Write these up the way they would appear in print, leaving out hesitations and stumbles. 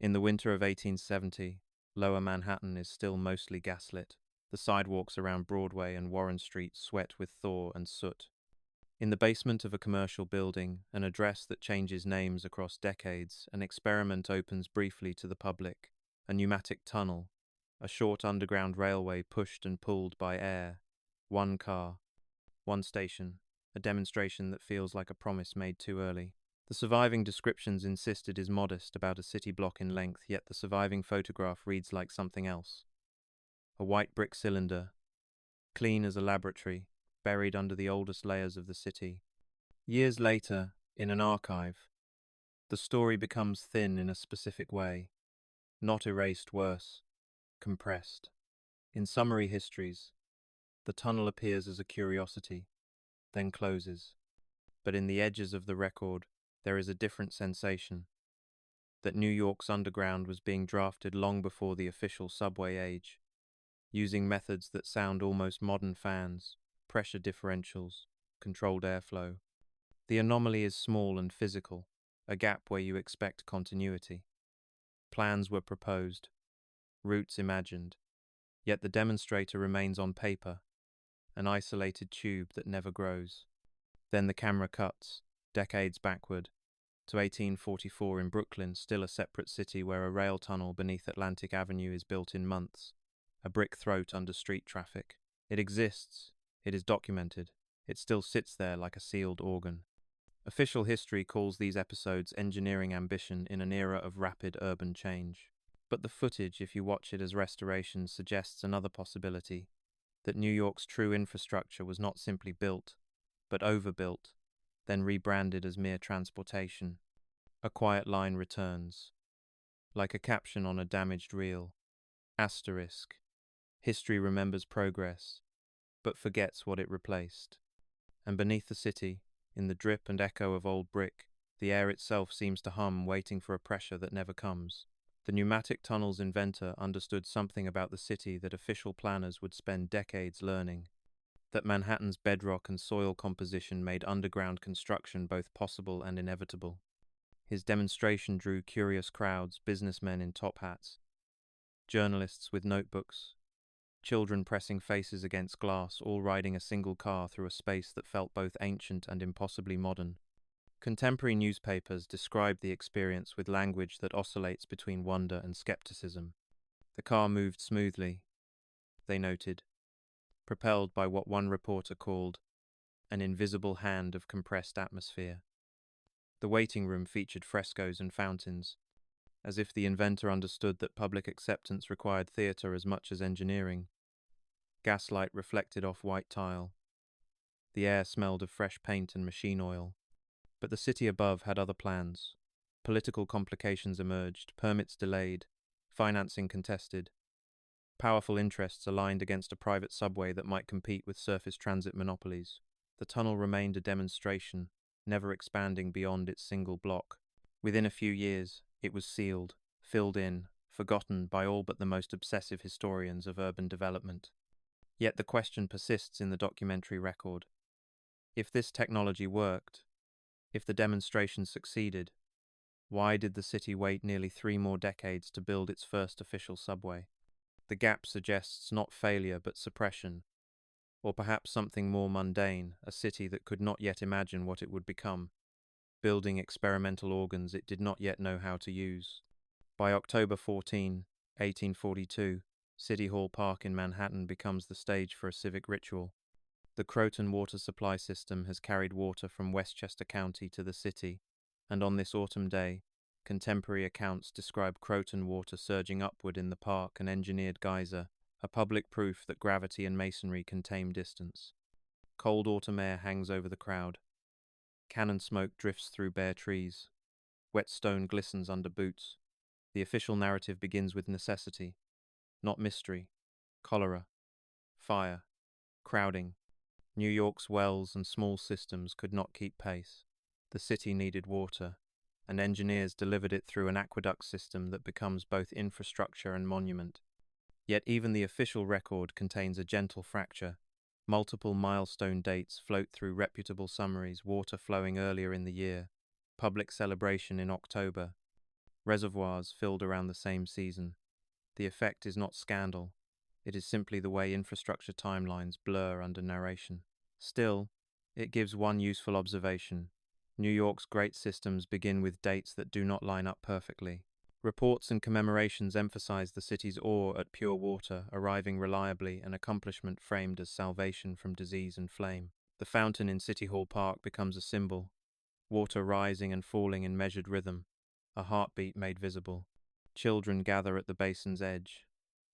In the winter of 1870, Lower Manhattan is still mostly gaslit. The sidewalks around Broadway and Warren Street sweat with thaw and soot. In the basement of a commercial building, an address that changes names across decades, an experiment opens briefly to the public. A pneumatic tunnel, a short underground railway pushed and pulled by air. One car, one station, a demonstration that feels like a promise made too early. The surviving descriptions insist it is modest, about a city block in length, yet the surviving photograph reads like something else. A white brick cylinder, clean as a laboratory, buried under the oldest layers of the city. Years later, in an archive, the story becomes thin in a specific way, not erased, worse, compressed. In summary histories, the tunnel appears as a curiosity, then closes. But in the edges of the record, there is a different sensation, that New York's underground was being drafted long before the official subway age, using methods that sound almost modern: fans, pressure differentials, controlled airflow. The anomaly is small and physical, a gap where you expect continuity. Plans were proposed, routes imagined, yet the demonstrator remains on paper, an isolated tube that never grows. Then the camera cuts, decades backward, to 1844 in Brooklyn, still a separate city where a rail tunnel beneath Atlantic Avenue is built in months, a brick throat under street traffic. It exists, it is documented, it still sits there like a sealed organ. Official history calls these episodes engineering ambition in an era of rapid urban change. But the footage, if you watch it as restoration, suggests another possibility, that New York's true infrastructure was not simply built, but overbuilt, then rebranded as mere transportation. A quiet line returns, like a caption on a damaged reel. Asterisk. History remembers progress, but forgets what it replaced. And beneath the city, in the drip and echo of old brick, the air itself seems to hum, waiting for a pressure that never comes. The pneumatic tunnel's inventor understood something about the city that official planners would spend decades learning. That Manhattan's bedrock and soil composition made underground construction both possible and inevitable. His demonstration drew curious crowds, businessmen in top hats, journalists with notebooks, children pressing faces against glass, all riding a single car through a space that felt both ancient and impossibly modern. Contemporary newspapers described the experience with language that oscillates between wonder and skepticism. The car moved smoothly, they noted, propelled by what one reporter called an invisible hand of compressed atmosphere. The waiting room featured frescoes and fountains, as if the inventor understood that public acceptance required theatre as much as engineering. Gaslight reflected off white tile. The air smelled of fresh paint and machine oil. But the city above had other plans. Political complications emerged, permits delayed, financing contested. Powerful interests aligned against a private subway that might compete with surface transit monopolies. The tunnel remained a demonstration, never expanding beyond its single block. Within a few years, it was sealed, filled in, forgotten by all but the most obsessive historians of urban development. Yet the question persists in the documentary record. If this technology worked, if the demonstration succeeded, why did the city wait nearly 3 more decades to build its first official subway? The gap suggests not failure but suppression, or perhaps something more mundane, a city that could not yet imagine what it would become, building experimental organs it did not yet know how to use. By October 14, 1842, City Hall Park in Manhattan becomes the stage for a civic ritual. The Croton water supply system has carried water from Westchester County to the city, and on this autumn day, contemporary accounts describe Croton water surging upward in the park, an engineered geyser, a public proof that gravity and masonry can tame distance. Cold autumn air hangs over the crowd. Cannon smoke drifts through bare trees. Wet stone glistens under boots. The official narrative begins with necessity, not mystery. Cholera, fire, crowding. New York's wells and small systems could not keep pace. The city needed water, and engineers delivered it through an aqueduct system that becomes both infrastructure and monument. Yet even the official record contains a gentle fracture. Multiple milestone dates float through reputable summaries, water flowing earlier in the year, public celebration in October. reservoirs filled around the same season. The effect is not scandal, it is simply the way infrastructure timelines blur under narration. Still, it gives one useful observation. New York's great systems begin with dates that do not line up perfectly. Reports and commemorations emphasize the city's awe at pure water arriving reliably, an accomplishment framed as salvation from disease and flame. The fountain in City Hall Park becomes a symbol, water rising and falling in measured rhythm, a heartbeat made visible. Children gather at the basin's edge.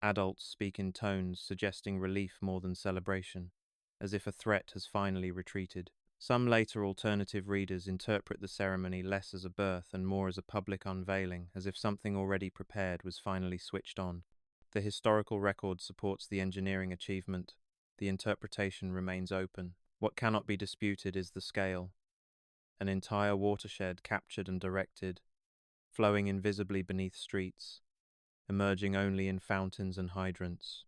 Adults speak in tones suggesting relief more than celebration, as if a threat has finally retreated. Some later alternative readers interpret the ceremony less as a birth and more as a public unveiling, as if something already prepared was finally switched on. The historical record supports the engineering achievement. The interpretation remains open. What cannot be disputed is the scale. An entire watershed captured and directed, flowing invisibly beneath streets, emerging only in fountains and hydrants.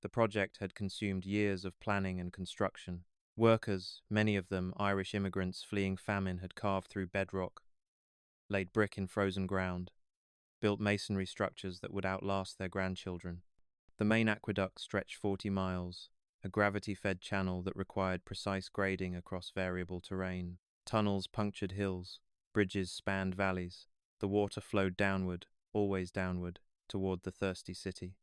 The project had consumed years of planning and construction. Workers, many of them Irish immigrants fleeing famine, had carved through bedrock, laid brick in frozen ground, built masonry structures that would outlast their grandchildren. The main aqueduct stretched 40 miles, a gravity-fed channel that required precise grading across variable terrain. Tunnels punctured hills, bridges spanned valleys. The water flowed downward, always downward, toward the thirsty city.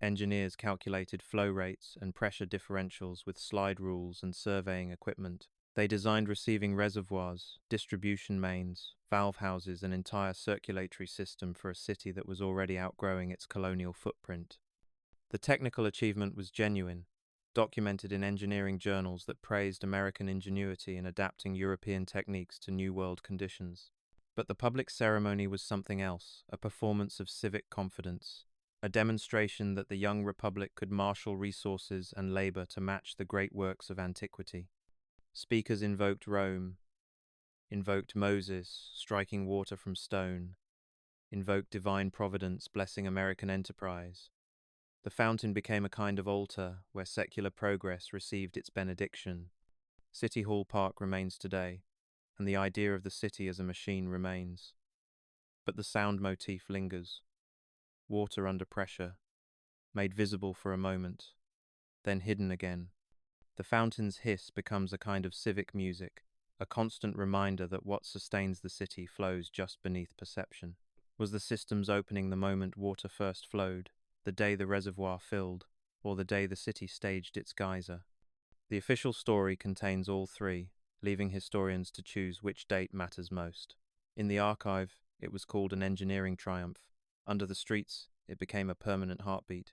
Engineers calculated flow rates and pressure differentials with slide rules and surveying equipment. They designed receiving reservoirs, distribution mains, valve houses, an entire circulatory system for a city that was already outgrowing its colonial footprint. The technical achievement was genuine, documented in engineering journals that praised American ingenuity in adapting European techniques to New World conditions. But the public ceremony was something else, a performance of civic confidence, a demonstration that the young republic could marshal resources and labor to match the great works of antiquity. Speakers invoked Rome, invoked Moses, striking water from stone, invoked divine providence, blessing American enterprise. The fountain became a kind of altar where secular progress received its benediction. City Hall Park remains today, and the idea of the city as a machine remains. But the sound motif lingers. Water under pressure, made visible for a moment, then hidden again. The fountain's hiss becomes a kind of civic music, a constant reminder that what sustains the city flows just beneath perception. Was the system's opening the moment water first flowed, the day the reservoir filled, or the day the city staged its geyser? The official story contains all three, leaving historians to choose which date matters most. In the archive, it was called an engineering triumph. Under the streets, it became a permanent heartbeat.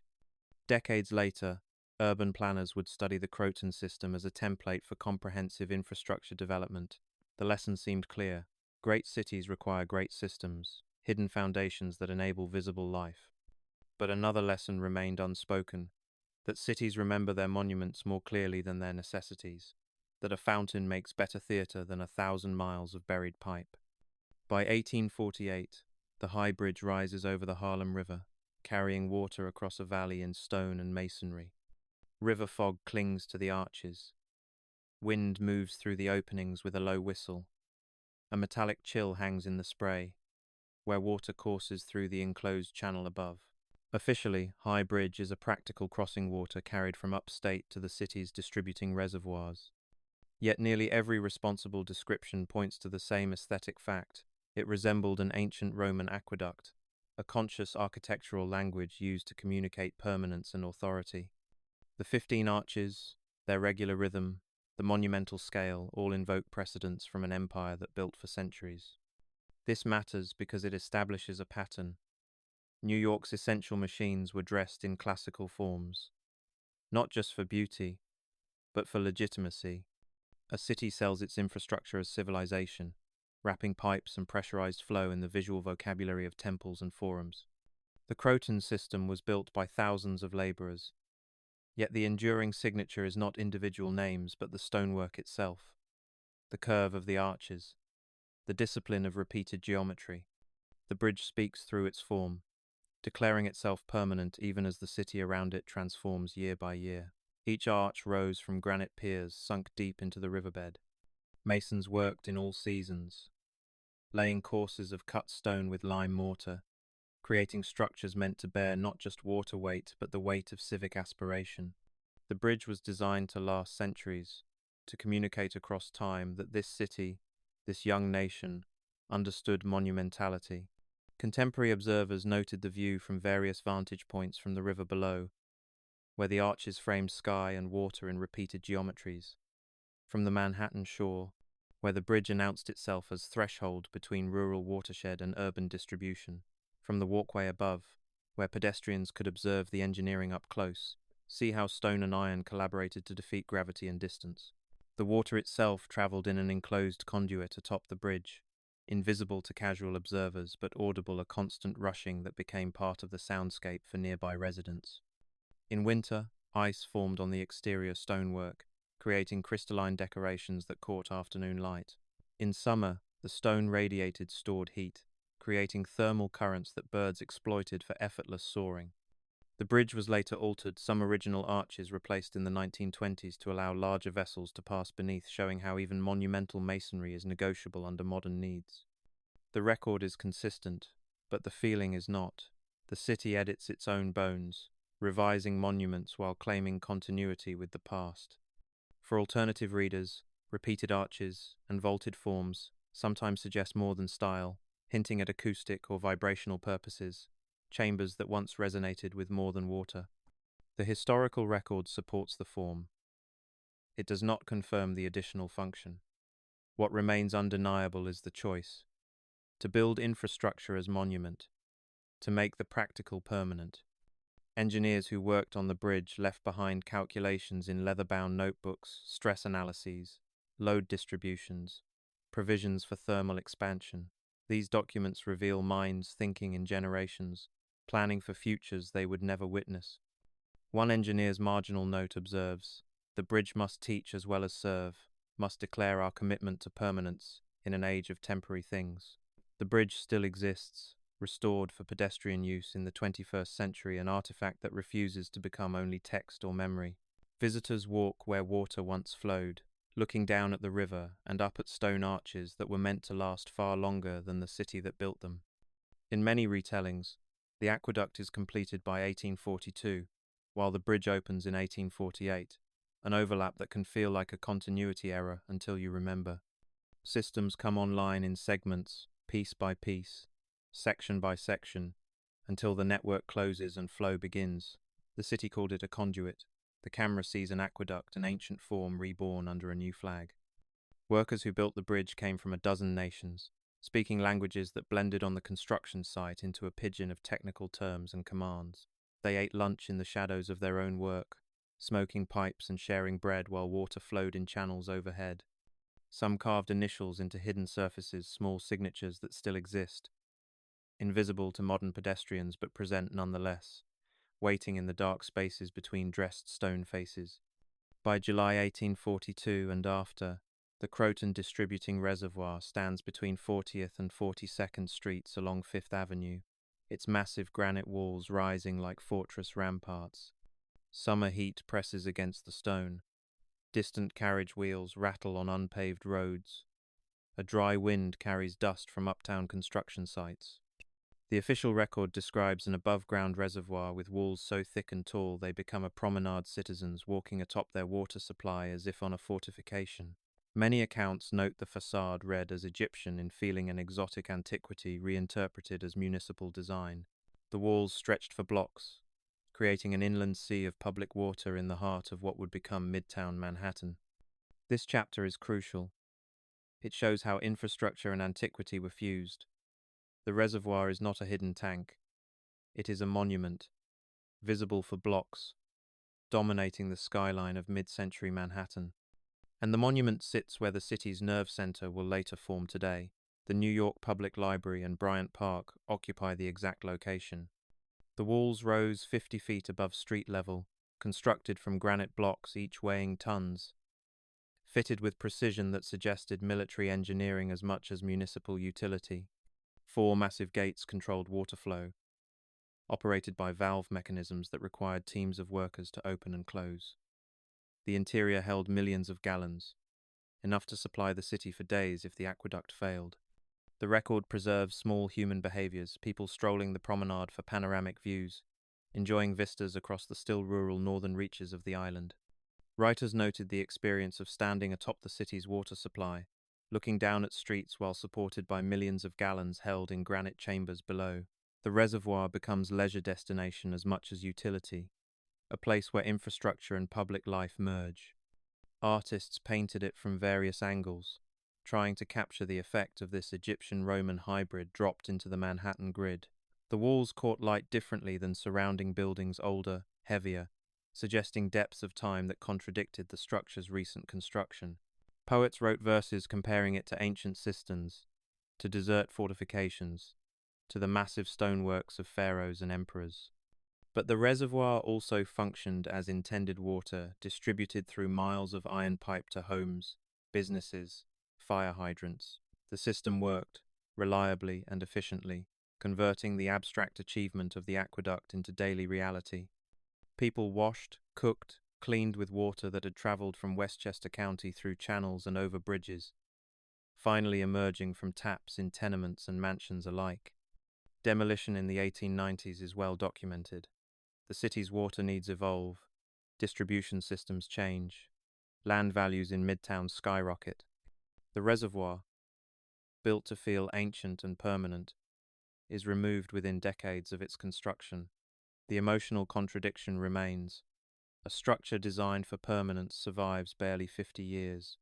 Decades later, urban planners would study the Croton system as a template for comprehensive infrastructure development. The lesson seemed clear. Great cities require great systems, hidden foundations that enable visible life. But another lesson remained unspoken, that cities remember their monuments more clearly than their necessities, that a fountain makes better theatre than 1,000 miles of buried pipe. By 1848, the High Bridge rises over the Harlem River, carrying water across a valley in stone and masonry. River fog clings to the arches. Wind moves through the openings with a low whistle. A metallic chill hangs in the spray, where water courses through the enclosed channel above. Officially, High Bridge is a practical crossing water carried from upstate to the city's distributing reservoirs. Yet nearly every responsible description points to the same aesthetic fact. It resembled an ancient Roman aqueduct, a conscious architectural language used to communicate permanence and authority. The 15 arches, their regular rhythm, the monumental scale all invoke precedents from an empire that built for centuries. This matters because it establishes a pattern. New York's essential machines were dressed in classical forms, not just for beauty, but for legitimacy. A city sells its infrastructure as civilization, wrapping pipes and pressurized flow in the visual vocabulary of temples and forums. The Croton system was built by thousands of laborers, yet the enduring signature is not individual names but the stonework itself, the curve of the arches, the discipline of repeated geometry. The bridge speaks through its form, declaring itself permanent even as the city around it transforms year by year. Each arch rose from granite piers sunk deep into the riverbed. Masons worked in all seasons, laying courses of cut stone with lime mortar, creating structures meant to bear not just water weight but the weight of civic aspiration. The bridge was designed to last centuries, to communicate across time that this city, this young nation, understood monumentality. Contemporary observers noted the view from various vantage points from the river below, where the arches framed sky and water in repeated geometries. From the Manhattan shore, where the bridge announced itself as threshold between rural watershed and urban distribution. From the walkway above, where pedestrians could observe the engineering up close, see how stone and iron collaborated to defeat gravity and distance. The water itself travelled in an enclosed conduit atop the bridge, invisible to casual observers but audible a constant rushing that became part of the soundscape for nearby residents. In winter, ice formed on the exterior stonework, creating crystalline decorations that caught afternoon light. In summer, the stone radiated stored heat, creating thermal currents that birds exploited for effortless soaring. The bridge was later altered, some original arches replaced in the 1920s to allow larger vessels to pass beneath, showing how even monumental masonry is negotiable under modern needs. The record is consistent, but the feeling is not. The city edits its own bones, revising monuments while claiming continuity with the past. For alternative readers, repeated arches and vaulted forms sometimes suggest more than style, hinting at acoustic or vibrational purposes, chambers that once resonated with more than water. The historical record supports the form. It does not confirm the additional function. What remains undeniable is the choice: to build infrastructure as monument, to make the practical permanent. Engineers who worked on the bridge left behind calculations in leather-bound notebooks, stress analyses, load distributions, provisions for thermal expansion. These documents reveal minds thinking in generations, planning for futures they would never witness. One engineer's marginal note observes, "The bridge must teach as well as serve, must declare our commitment to permanence in an age of temporary things." The bridge still exists, restored for pedestrian use in the 21st century, an artifact that refuses to become only text or memory. Visitors walk where water once flowed, looking down at the river and up at stone arches that were meant to last far longer than the city that built them. In many retellings, the aqueduct is completed by 1842, while the bridge opens in 1848, an overlap that can feel like a continuity error until you remember. Systems come online in segments, piece by piece, section by section, until the network closes and flow begins. The city called it a conduit. The camera sees an aqueduct, an ancient form reborn under a new flag. Workers who built the bridge came from a dozen nations, speaking languages that blended on the construction site into a pidgin of technical terms and commands. They ate lunch in the shadows of their own work, smoking pipes and sharing bread while water flowed in channels overhead. Some carved initials into hidden surfaces, small signatures that still exist, invisible to modern pedestrians but present nonetheless, waiting in the dark spaces between dressed stone faces. By July 1842 and after, the Croton distributing reservoir stands between 40th and 42nd Streets along Fifth Avenue, its massive granite walls rising like fortress ramparts. Summer heat presses against the stone. Distant carriage wheels rattle on unpaved roads. A dry wind carries dust from uptown construction sites. The official record describes an above-ground reservoir with walls so thick and tall they become a promenade, citizens walking atop their water supply as if on a fortification. Many accounts note the facade read as Egyptian in feeling an exotic antiquity reinterpreted as municipal design. The walls stretched for blocks, creating an inland sea of public water in the heart of what would become Midtown Manhattan. This chapter is crucial. It shows how infrastructure and antiquity were fused. The reservoir is not a hidden tank. It is a monument, visible for blocks, dominating the skyline of mid-century Manhattan. And the monument sits where the city's nerve center will later form today. The New York Public Library and Bryant Park occupy the exact location. The walls rose 50 feet above street level, constructed from granite blocks each weighing tons, fitted with precision that suggested military engineering as much as municipal utility. 4 massive gates controlled water flow, operated by valve mechanisms that required teams of workers to open and close. The interior held millions of gallons, enough to supply the city for days if the aqueduct failed. The record preserves small human behaviors, people strolling the promenade for panoramic views, enjoying vistas across the still rural northern reaches of the island. Writers noted the experience of standing atop the city's water supply, looking down at streets while supported by millions of gallons held in granite chambers below. The reservoir becomes leisure destination as much as utility, a place where infrastructure and public life merge. Artists painted it from various angles, trying to capture the effect of this Egyptian-Roman hybrid dropped into the Manhattan grid. The walls caught light differently than surrounding buildings, older, heavier, suggesting depths of time that contradicted the structure's recent construction. Poets wrote verses comparing it to ancient cisterns, to desert fortifications, to the massive stoneworks of pharaohs and emperors. But the reservoir also functioned as intended water, distributed through miles of iron pipe to homes, businesses, fire hydrants. The system worked, reliably and efficiently, converting the abstract achievement of the aqueduct into daily reality. People washed, cooked, cleaned with water that had traveled from Westchester County through channels and over bridges, finally emerging from taps in tenements and mansions alike. Demolition in the 1890s is well documented. The city's water needs evolve, distribution systems change, land values in Midtown skyrocket. The reservoir, built to feel ancient and permanent, is removed within decades of its construction. The emotional contradiction remains. A structure designed for permanence survives barely 50 years.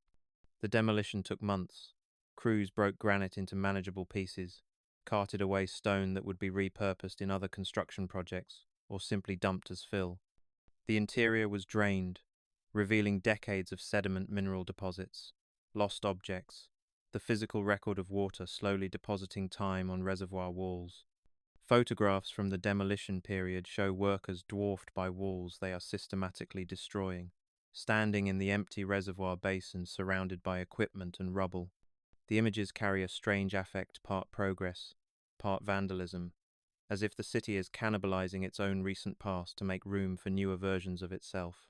The demolition took months. Crews broke granite into manageable pieces, carted away stone that would be repurposed in other construction projects, or simply dumped as fill. The interior was drained, revealing decades of sediment mineral deposits, lost objects, the physical record of water slowly depositing time on reservoir walls. Photographs from the demolition period show workers dwarfed by walls they are systematically destroying, standing in the empty reservoir basin surrounded by equipment and rubble. The images carry a strange affect, part progress, part vandalism, as if the city is cannibalizing its own recent past to make room for newer versions of itself.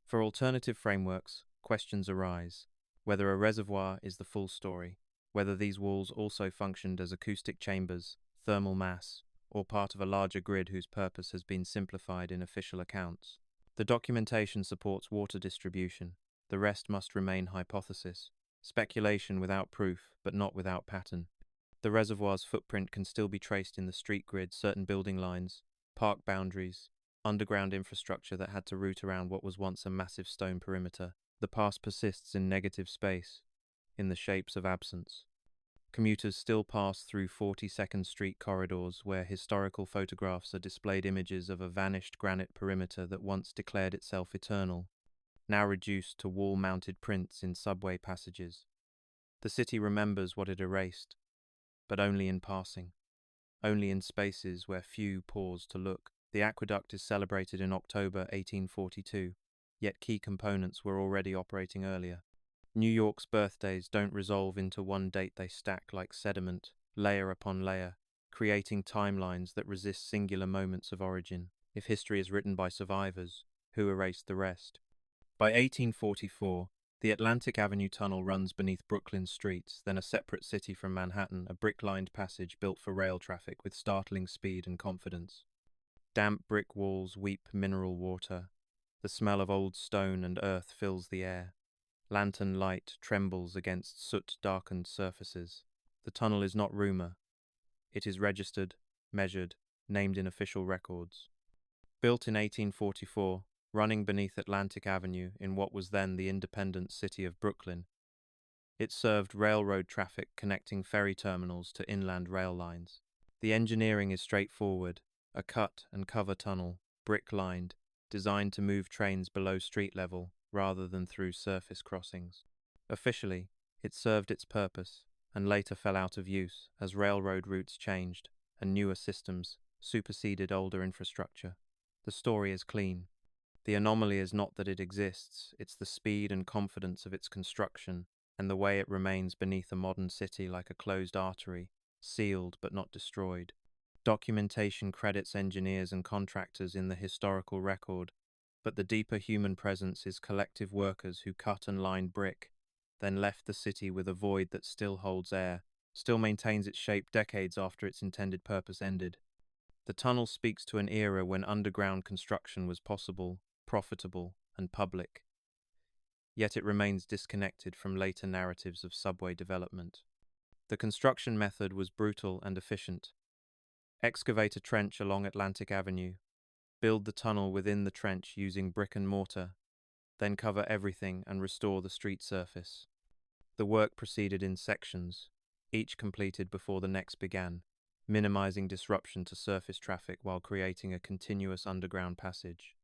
For alternative frameworks, questions arise: whether a reservoir is the full story, whether these walls also functioned as acoustic chambers, thermal mass, or part of a larger grid whose purpose has been simplified in official accounts. The documentation supports water distribution. The rest must remain hypothesis, speculation without proof, but not without pattern. The reservoir's footprint can still be traced in the street grid, certain building lines, park boundaries, underground infrastructure that had to route around what was once a massive stone perimeter. The past persists in negative space, in the shapes of absence. Commuters still pass through 42nd Street corridors where historical photographs are displayed, images of a vanished granite perimeter that once declared itself eternal, now reduced to wall-mounted prints in subway passages. The city remembers what it erased, but only in passing, only in spaces where few pause to look. The aqueduct is celebrated in October 1842, yet key components were already operating earlier. New York's birthdays don't resolve into one date, they stack like sediment, layer upon layer, creating timelines that resist singular moments of origin. If history is written by survivors, who erased the rest? By 1844, the Atlantic Avenue Tunnel runs beneath Brooklyn's streets, then a separate city from Manhattan, a brick-lined passage built for rail traffic with startling speed and confidence. Damp brick walls weep mineral water. The smell of old stone and earth fills the air. Lantern light trembles against soot-darkened surfaces. The tunnel is not rumor. It is registered, measured, named in official records. Built in 1844, running beneath Atlantic Avenue in what was then the independent city of Brooklyn, it served railroad traffic connecting ferry terminals to inland rail lines. The engineering is straightforward, a cut-and-cover tunnel, brick-lined, designed to move trains below street level rather than through surface crossings. Officially, it served its purpose and later fell out of use as railroad routes changed and newer systems superseded older infrastructure. The story is clean. The anomaly is not that it exists, it's the speed and confidence of its construction and the way it remains beneath a modern city like a closed artery, sealed but not destroyed. Documentation credits engineers and contractors in the historical record, but the deeper human presence is collective workers who cut and lined brick, then left the city with a void that still holds air, still maintains its shape decades after its intended purpose ended. The tunnel speaks to an era when underground construction was possible, profitable, and public, yet it remains disconnected from later narratives of subway development. The construction method was brutal and efficient. Excavate a trench along Atlantic Avenue, build the tunnel within the trench using brick and mortar, then cover everything and restore the street surface. The work proceeded in sections, each completed before the next began, minimizing disruption to surface traffic while creating a continuous underground passage.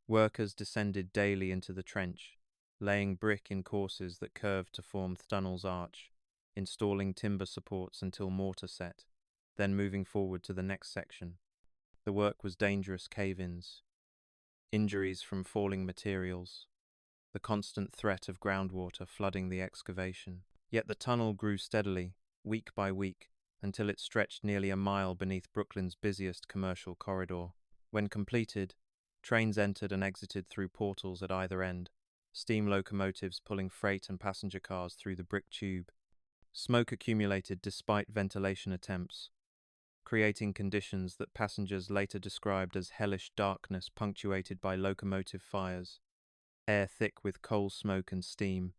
Workers descended daily into the trench, laying brick in courses that curved to form the tunnel's arch, installing timber supports until mortar set, then moving forward to the next section. The work was dangerous cave-ins, injuries from falling materials, the constant threat of groundwater flooding the excavation. Yet the tunnel grew steadily, week by week, until it stretched nearly a mile beneath Brooklyn's busiest commercial corridor. When completed, trains entered and exited through portals at either end, steam locomotives pulling freight and passenger cars through the brick tube. Smoke accumulated despite ventilation attempts, creating conditions that passengers later described as hellish darkness punctuated by locomotive fires, air thick with coal smoke and steam,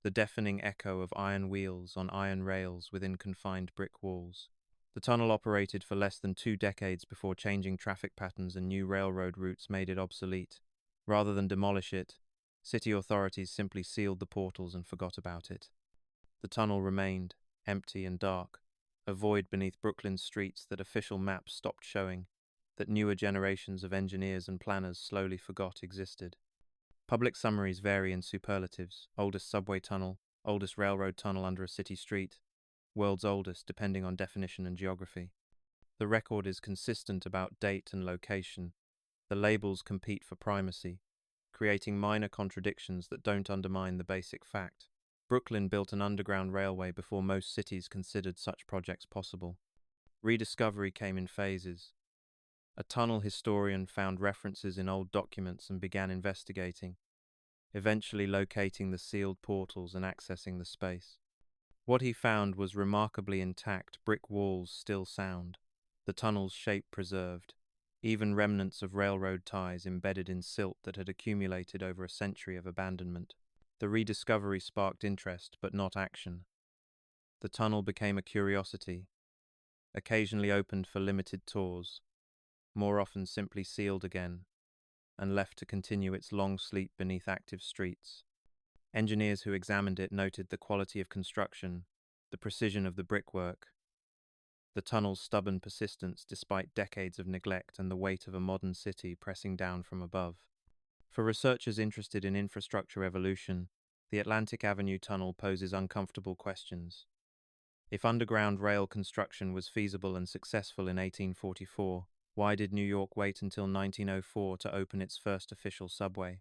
the deafening echo of iron wheels on iron rails within confined brick walls. The tunnel operated for less than 2 decades before changing traffic patterns and new railroad routes made it obsolete. Rather than demolish it, city authorities simply sealed the portals and forgot about it. The tunnel remained, empty and dark, a void beneath Brooklyn's streets that official maps stopped showing, that newer generations of engineers and planners slowly forgot existed. Public summaries vary in superlatives: oldest subway tunnel, oldest railroad tunnel under a city street, world's oldest, depending on definition and geography. The record is consistent about date and location. The labels compete for primacy, creating minor contradictions that don't undermine the basic fact. Brooklyn built an underground railway before most cities considered such projects possible. Rediscovery came in phases. A tunnel historian found references in old documents and began investigating, eventually locating the sealed portals and accessing the space. What he found was remarkably intact, brick walls still sound, the tunnel's shape preserved, even remnants of railroad ties embedded in silt that had accumulated over a century of abandonment. The rediscovery sparked interest, but not action. The tunnel became a curiosity, occasionally opened for limited tours, more often simply sealed again, and left to continue its long sleep beneath active streets. Engineers who examined it noted the quality of construction, the precision of the brickwork, the tunnel's stubborn persistence despite decades of neglect, and the weight of a modern city pressing down from above. For researchers interested in infrastructure evolution, the Atlantic Avenue Tunnel poses uncomfortable questions. If underground rail construction was feasible and successful in 1844, why did New York wait until 1904 to open its first official subway?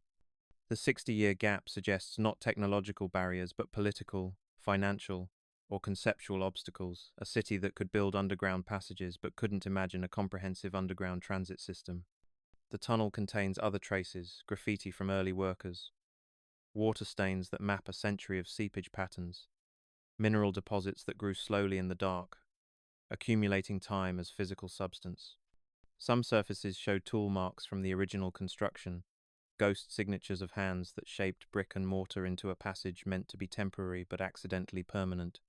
The 60-year gap suggests not technological barriers but political, financial, or conceptual obstacles. A city that could build underground passages but couldn't imagine a comprehensive underground transit system. The tunnel contains other traces: graffiti from early workers, water stains that map a century of seepage patterns, mineral deposits that grew slowly in the dark, accumulating time as physical substance. Some surfaces show tool marks from the original construction, ghost signatures of hands that shaped brick and mortar into a passage meant to be temporary but accidentally permanent.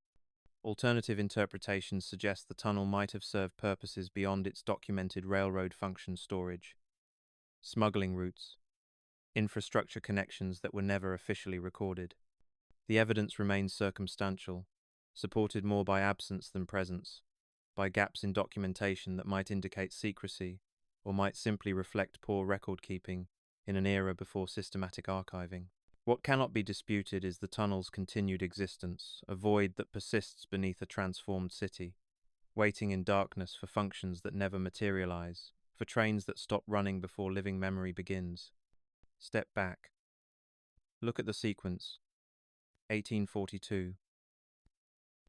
Alternative interpretations suggest the tunnel might have served purposes beyond its documented railroad function: storage, smuggling routes, infrastructure connections that were never officially recorded. The evidence remains circumstantial, supported more by absence than presence, by gaps in documentation that might indicate secrecy, or might simply reflect poor record-keeping in an era before systematic archiving. What cannot be disputed is the tunnel's continued existence, a void that persists beneath a transformed city, waiting in darkness for functions that never materialize, for trains that stop running before living memory begins. Step back. Look at the sequence. 1842.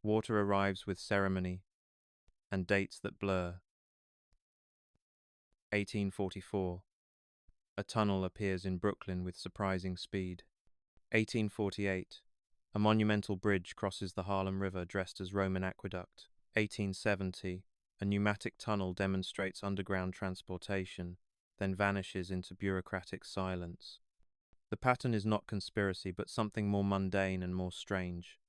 Water arrives with ceremony and dates that blur. 1844. A tunnel appears in Brooklyn with surprising speed. 1848. A monumental bridge crosses the Harlem River dressed as Roman aqueduct. 1870, a pneumatic tunnel demonstrates underground transportation, then vanishes into bureaucratic silence. The pattern is not conspiracy, but something more mundane and more strange.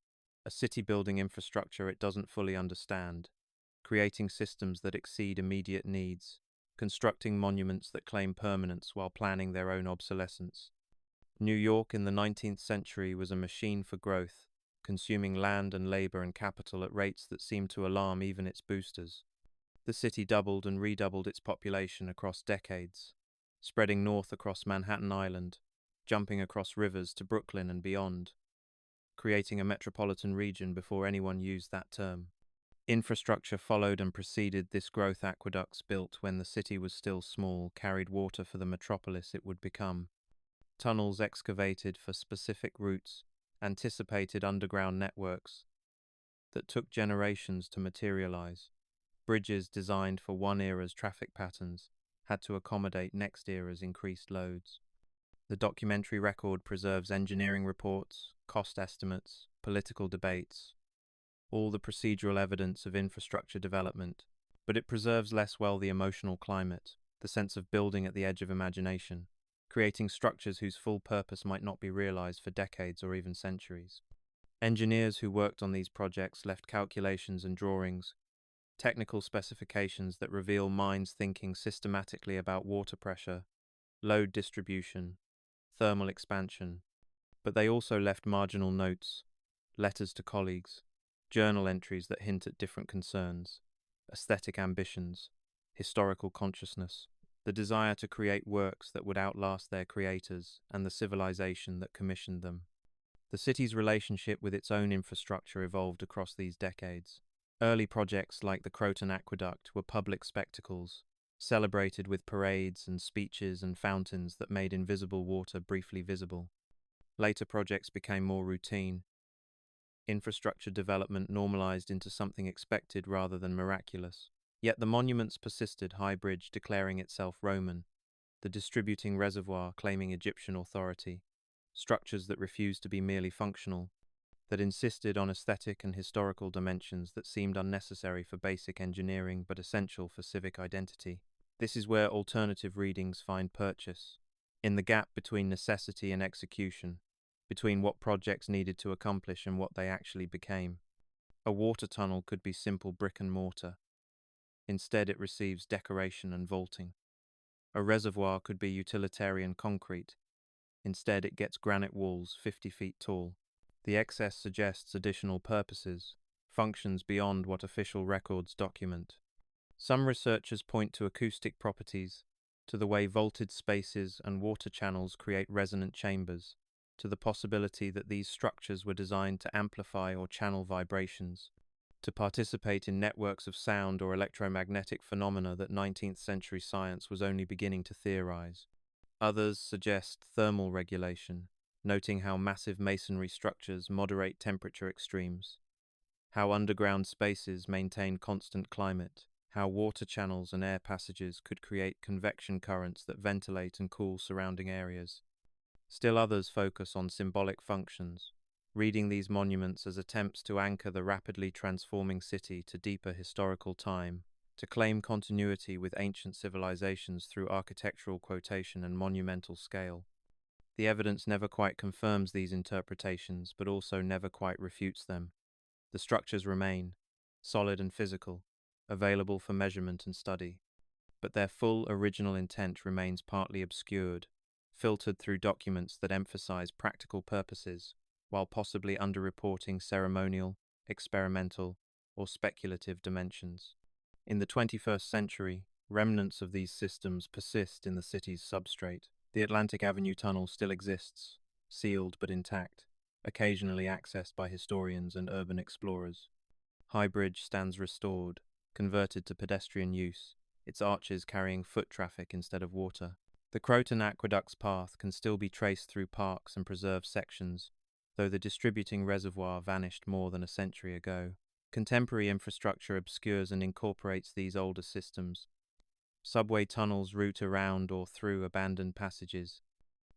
A city-building infrastructure it doesn't fully understand, creating systems that exceed immediate needs, constructing monuments that claim permanence while planning their own obsolescence. New York in the 19th century was a machine for growth, consuming land and labor and capital at rates that seemed to alarm even its boosters. The city doubled and redoubled its population across decades, spreading north across Manhattan Island, jumping across rivers to Brooklyn and beyond, creating a metropolitan region before anyone used that term. Infrastructure followed and preceded this growth. Aqueducts built when the city was still small carried water for the metropolis it would become. Tunnels excavated for specific routes anticipated underground networks that took generations to materialize. Bridges designed for one era's traffic patterns had to accommodate next era's increased loads. The documentary record preserves engineering reports, cost estimates, political debates, all the procedural evidence of infrastructure development, but it preserves less well the emotional climate, the sense of building at the edge of imagination, creating structures whose full purpose might not be realized for decades or even centuries. Engineers who worked on these projects left calculations and drawings, technical specifications that reveal minds thinking systematically about water pressure, load distribution, thermal expansion, but they also left marginal notes, letters to colleagues, journal entries that hint at different concerns, aesthetic ambitions, historical consciousness, the desire to create works that would outlast their creators and the civilization that commissioned them. The city's relationship with its own infrastructure evolved across these decades. Early projects like the Croton aqueduct were public spectacles, celebrated with parades and speeches and fountains that made invisible water briefly visible. Later projects became more routine. Infrastructure development normalized into something expected rather than miraculous. Yet the monuments persisted, High Bridge declaring itself Roman, the distributing reservoir claiming Egyptian authority, structures that refused to be merely functional, that insisted on aesthetic and historical dimensions that seemed unnecessary for basic engineering but essential for civic identity. This is where alternative readings find purchase, in the gap between necessity and execution, between what projects needed to accomplish and what they actually became. A water tunnel could be simple brick and mortar. Instead, it receives decoration and vaulting. A reservoir could be utilitarian concrete. Instead, it gets granite walls 50 feet tall. The excess suggests additional purposes, functions beyond what official records document. Some researchers point to acoustic properties, to the way vaulted spaces and water channels create resonant chambers, to the possibility that these structures were designed to amplify or channel vibrations, to participate in networks of sound or electromagnetic phenomena that 19th century science was only beginning to theorize. Others suggest thermal regulation, noting how massive masonry structures moderate temperature extremes, how underground spaces maintain constant climate, how water channels and air passages could create convection currents that ventilate and cool surrounding areas. Still others focus on symbolic functions, reading these monuments as attempts to anchor the rapidly transforming city to deeper historical time, to claim continuity with ancient civilizations through architectural quotation and monumental scale. The evidence never quite confirms these interpretations, but also never quite refutes them. The structures remain, solid and physical, available for measurement and study, but their full original intent remains partly obscured, filtered through documents that emphasize practical purposes, while possibly underreporting ceremonial, experimental, or speculative dimensions. In the 21st century, remnants of these systems persist in the city's substrate. The Atlantic Avenue Tunnel still exists, sealed but intact, occasionally accessed by historians and urban explorers. High Bridge stands restored, converted to pedestrian use, its arches carrying foot traffic instead of water. The Croton Aqueduct's path can still be traced through parks and preserved sections, though the distributing reservoir vanished more than a century ago. Contemporary infrastructure obscures and incorporates these older systems. Subway tunnels route around or through abandoned passages.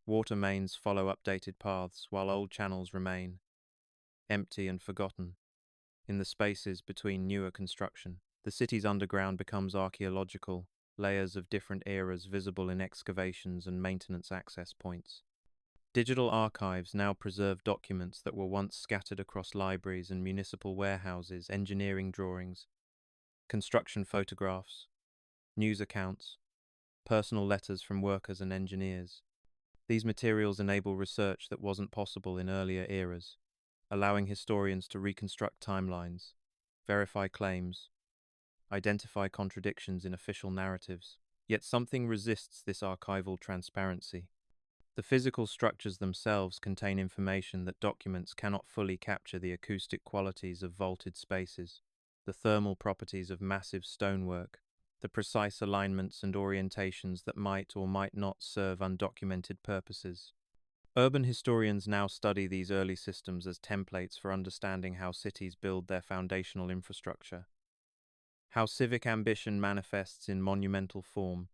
Water mains follow updated paths while old channels remain. empty and forgotten. In the spaces between newer construction, the city's underground becomes archaeological, layers of different eras visible in excavations and maintenance access points. Digital archives now preserve documents that were once scattered across libraries and municipal warehouses, engineering drawings, construction photographs, news accounts, personal letters from workers and engineers. These materials enable research that wasn't possible in earlier eras, allowing historians to reconstruct timelines, verify claims, identify contradictions in official narratives. Yet something resists this archival transparency. The physical structures themselves contain information that documents cannot fully capture: the acoustic qualities of vaulted spaces, the thermal properties of massive stonework, the precise alignments and orientations that might or might not serve undocumented purposes. Urban historians now study these early systems as templates for understanding how cities build their foundational infrastructure, how civic ambition manifests in monumental form,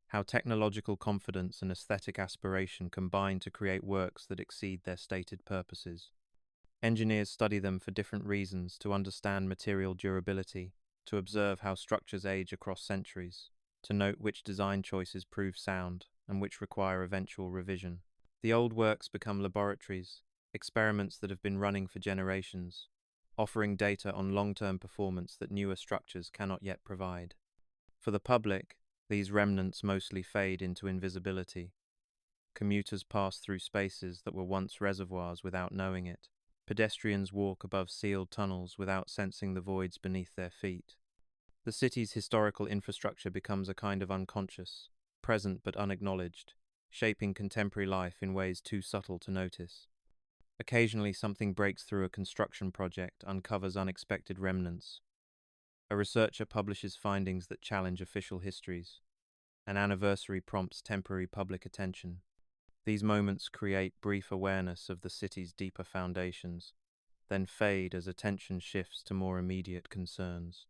how technological confidence and aesthetic aspiration combine to create works that exceed their stated purposes. Engineers study them for different reasons: to understand material durability, to observe how structures age across centuries, to note which design choices prove sound and which require eventual revision. The old works become laboratories, experiments that have been running for generations, offering data on long-term performance that newer structures cannot yet provide. For the public, these remnants mostly fade into invisibility. Commuters pass through spaces that were once reservoirs without knowing it. Pedestrians walk above sealed tunnels without sensing the voids beneath their feet. The city's historical infrastructure becomes a kind of unconscious, present but unacknowledged, shaping contemporary life in ways too subtle to notice. Occasionally, something breaks through: a construction project uncovers unexpected remnants. A researcher publishes findings that challenge official histories. An anniversary prompts temporary public attention. These moments create brief awareness of the city's deeper foundations, then fade as attention shifts to more immediate concerns.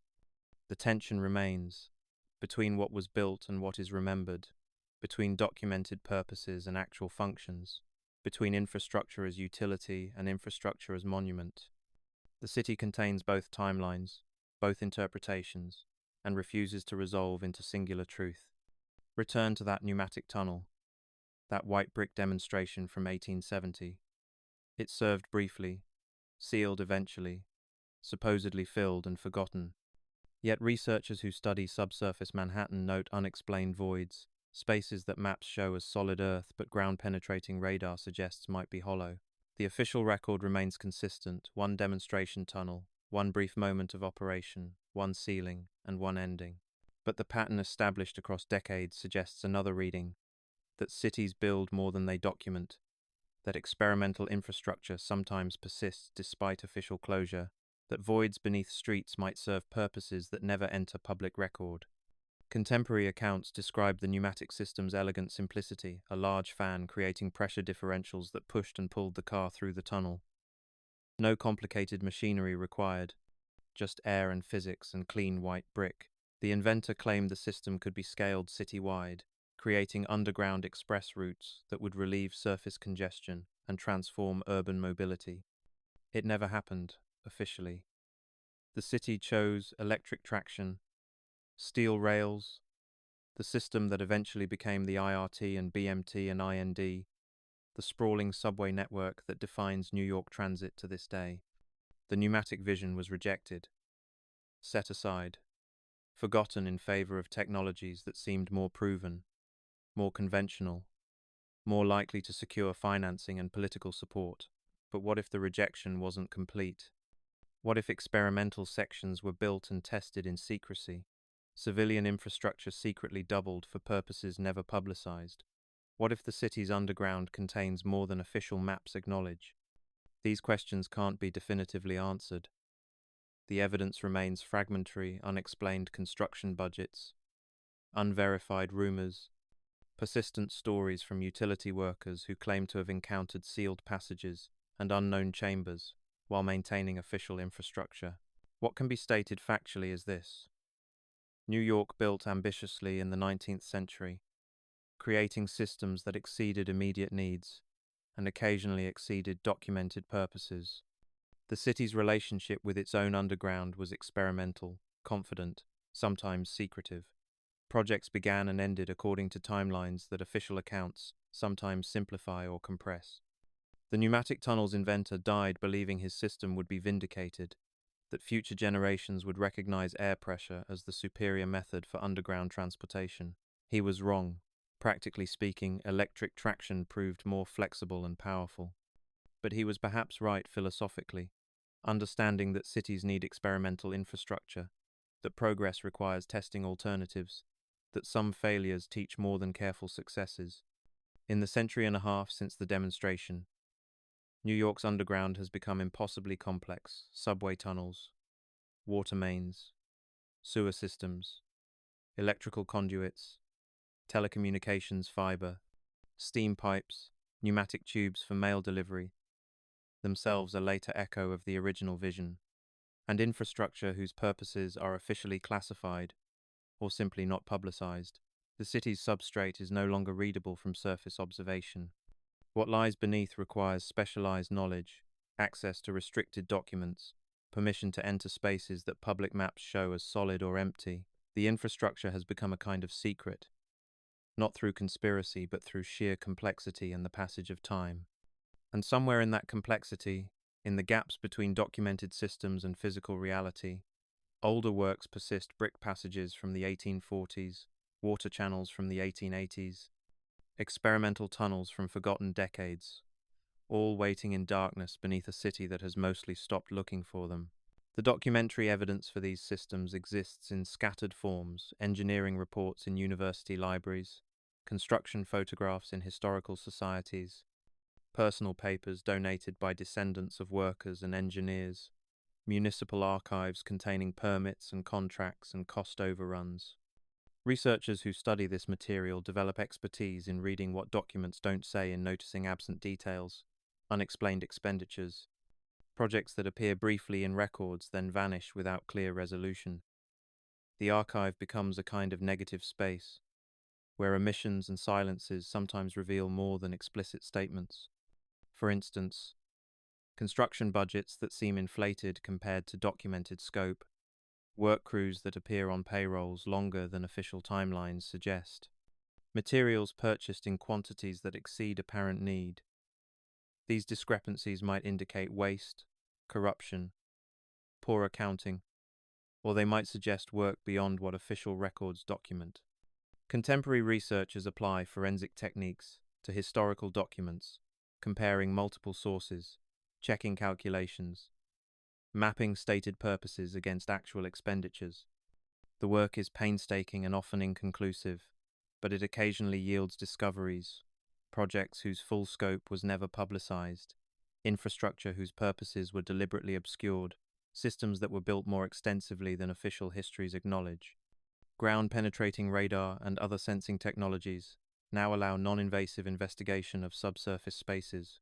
The tension remains between what was built and what is remembered, between documented purposes and actual functions, between infrastructure as utility and infrastructure as monument. The city contains both timelines, both interpretations, and refuses to resolve into singular truth. Return to that pneumatic tunnel, that white brick demonstration from 1870. It served briefly, sealed eventually, supposedly filled and forgotten. Yet researchers who study subsurface Manhattan note unexplained voids, spaces that maps show as solid earth but ground-penetrating radar suggests might be hollow. The official record remains consistent: one demonstration tunnel, one brief moment of operation, one ceiling, and one ending. But the pattern established across decades suggests another reading: that cities build more than they document, that experimental infrastructure sometimes persists despite official closure, that voids beneath streets might serve purposes that never enter public record. Contemporary accounts describe the pneumatic system's elegant simplicity: a large fan creating pressure differentials that pushed and pulled the car through the tunnel. No complicated machinery required, just air and physics and clean white brick. The inventor claimed the system could be scaled city-wide, creating underground express routes that would relieve surface congestion and transform urban mobility. It never happened, officially. The city chose electric traction, steel rails, the system that eventually became the IRT and BMT and IND, the sprawling subway network that defines New York transit to this day. The pneumatic vision was rejected, set aside, forgotten in favor of technologies that seemed more proven, more conventional, more likely to secure financing and political support. But what if the rejection wasn't complete? What if experimental sections were built and tested in secrecy? Civilian infrastructure secretly doubled for purposes never publicized? What if the city's underground contains more than official maps acknowledge? These questions can't be definitively answered. The evidence remains fragmentary: unexplained construction budgets, unverified rumors, persistent stories from utility workers who claim to have encountered sealed passages and unknown chambers while maintaining official infrastructure. What can be stated factually is this: New York built ambitiously in the 19th century, creating systems that exceeded immediate needs and occasionally exceeded documented purposes. The city's relationship with its own underground was experimental, confident, sometimes secretive. Projects began and ended according to timelines that official accounts sometimes simplify or compress. The pneumatic tunnel's inventor died believing his system would be vindicated, that future generations would recognize air pressure as the superior method for underground transportation. He was wrong. Practically speaking, electric traction proved more flexible and powerful. But he was perhaps right philosophically, understanding that cities need experimental infrastructure, that progress requires testing alternatives, that some failures teach more than careful successes. In the century and a half since the demonstration, New York's underground has become impossibly complex. Subway tunnels, water mains, sewer systems, electrical conduits, telecommunications fiber, steam pipes, pneumatic tubes for mail delivery, themselves a later echo of the original vision, and infrastructure whose purposes are officially classified or simply not publicized. The city's substrate is no longer readable from surface observation. What lies beneath requires specialized knowledge, access to restricted documents, permission to enter spaces that public maps show as solid or empty. The infrastructure has become a kind of secret, not through conspiracy but through sheer complexity and the passage of time. And somewhere in that complexity, in the gaps between documented systems and physical reality, older works persist: brick passages from the 1840s, water channels from the 1880s, experimental tunnels from forgotten decades, all waiting in darkness beneath a city that has mostly stopped looking for them. The documentary evidence for these systems exists in scattered forms: engineering reports in university libraries, construction photographs in historical societies, personal papers donated by descendants of workers and engineers, municipal archives containing permits and contracts and cost overruns. Researchers who study this material develop expertise in reading what documents don't say and noticing absent details, unexplained expenditures, projects that appear briefly in records then vanish without clear resolution. The archive becomes a kind of negative space, where omissions and silences sometimes reveal more than explicit statements. For instance, construction budgets that seem inflated compared to documented scope, work crews that appear on payrolls longer than official timelines suggest, materials purchased in quantities that exceed apparent need. These discrepancies might indicate waste, corruption, poor accounting, or they might suggest work beyond what official records document. Contemporary researchers apply forensic techniques to historical documents, comparing multiple sources, checking calculations, mapping stated purposes against actual expenditures. The work is painstaking and often inconclusive, but it occasionally yields discoveries, projects whose full scope was never publicized, infrastructure whose purposes were deliberately obscured, systems that were built more extensively than official histories acknowledge. Ground-penetrating radar and other sensing technologies now allow non-invasive investigation of subsurface spaces,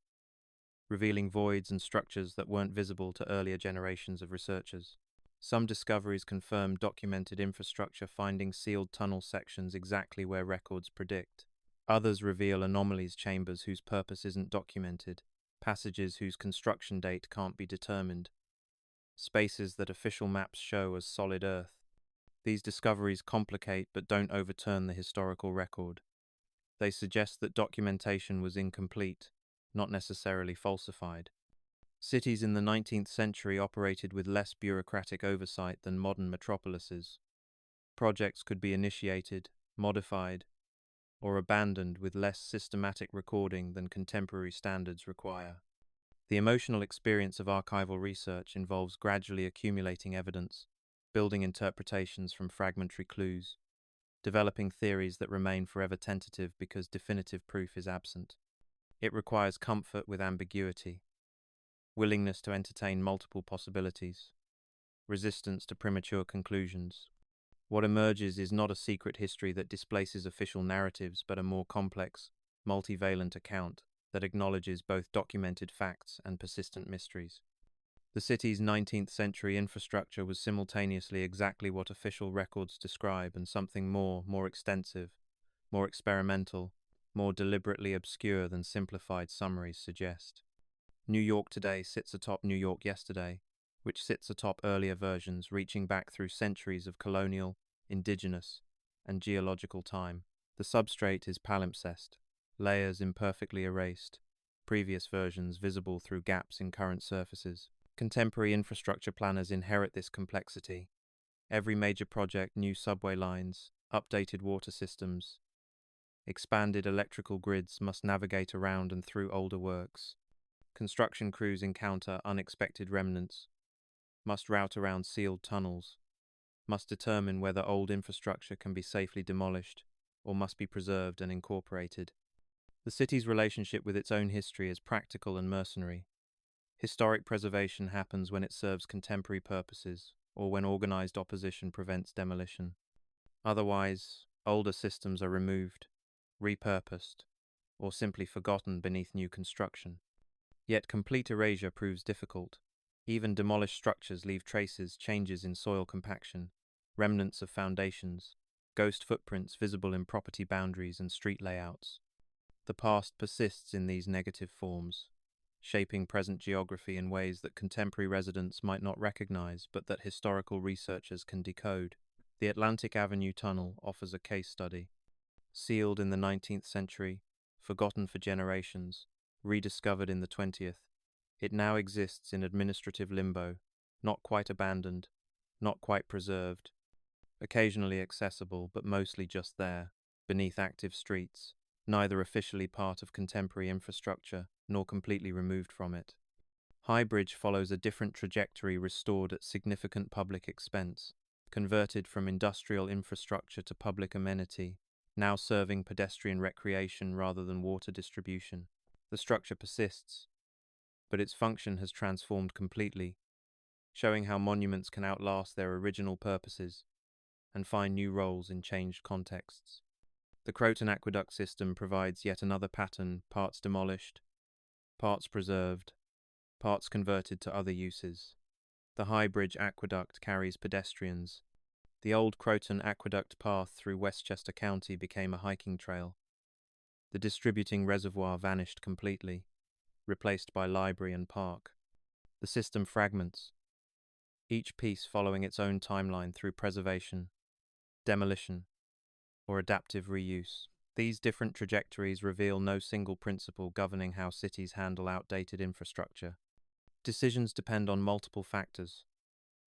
revealing voids and structures that weren't visible to earlier generations of researchers. Some discoveries confirm documented infrastructure, finding sealed tunnel sections exactly where records predict. Others reveal anomalies: chambers whose purpose isn't documented, passages whose construction date can't be determined, spaces that official maps show as solid earth. These discoveries complicate but don't overturn the historical record. They suggest that documentation was incomplete, not necessarily falsified. Cities in the 19th century operated with less bureaucratic oversight than modern metropolises. Projects could be initiated, modified, or abandoned with less systematic recording than contemporary standards require. The emotional experience of archival research involves gradually accumulating evidence, building interpretations from fragmentary clues, developing theories that remain forever tentative because definitive proof is absent. It requires comfort with ambiguity, willingness to entertain multiple possibilities, resistance to premature conclusions. What emerges is not a secret history that displaces official narratives, but a more complex, multivalent account that acknowledges both documented facts and persistent mysteries. The city's 19th century infrastructure was simultaneously exactly what official records describe and something more extensive, more experimental, more deliberately obscure than simplified summaries suggest. New York today sits atop New York yesterday, which sits atop earlier versions reaching back through centuries of colonial, indigenous, and geological time. The substrate is palimpsest, layers imperfectly erased, previous versions visible through gaps in current surfaces. Contemporary infrastructure planners inherit this complexity. Every major project, new subway lines, updated water systems, expanded electrical grids must navigate around and through older works. Construction crews encounter unexpected remnants, must route around sealed tunnels, must determine whether old infrastructure can be safely demolished or must be preserved and incorporated. The city's relationship with its own history is practical and mercenary. Historic preservation happens when it serves contemporary purposes or when organized opposition prevents demolition. Otherwise, older systems are removed, repurposed, or simply forgotten beneath new construction. Yet complete erasure proves difficult. Even demolished structures leave traces, changes in soil compaction, remnants of foundations, ghost footprints visible in property boundaries and street layouts. The past persists in these negative forms, shaping present geography in ways that contemporary residents might not recognize but that historical researchers can decode. The Atlantic Avenue Tunnel offers a case study. Sealed in the 19th century, forgotten for generations, rediscovered in the 20th, it now exists in administrative limbo, not quite abandoned, not quite preserved, occasionally accessible but mostly just there, beneath active streets, neither officially part of contemporary infrastructure nor completely removed from it. High Bridge follows a different trajectory, restored at significant public expense, converted from industrial infrastructure to public amenity, now serving pedestrian recreation rather than water distribution. The structure persists, but its function has transformed completely, showing how monuments can outlast their original purposes and find new roles in changed contexts. The Croton aqueduct system provides yet another pattern: parts demolished, parts preserved, parts converted to other uses. The High Bridge aqueduct carries pedestrians. The old Croton aqueduct path through Westchester County became a hiking trail. The distributing reservoir vanished completely, replaced by library and park. The system fragments, each piece following its own timeline through preservation, demolition, or adaptive reuse. These different trajectories reveal no single principle governing how cities handle outdated infrastructure. Decisions depend on multiple factors: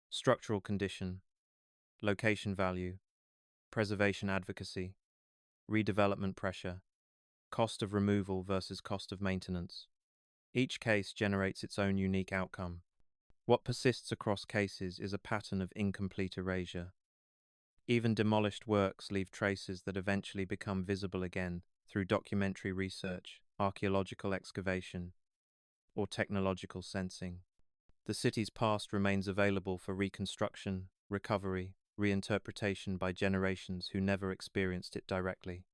structural condition, location value, preservation advocacy, redevelopment pressure, cost of removal versus cost of maintenance. Each case generates its own unique outcome. What persists across cases is a pattern of incomplete erasure. Even demolished works leave traces that eventually become visible again through documentary research, archaeological excavation, or technological sensing. The city's past remains available for reconstruction, recovery, reinterpretation by generations who never experienced it directly.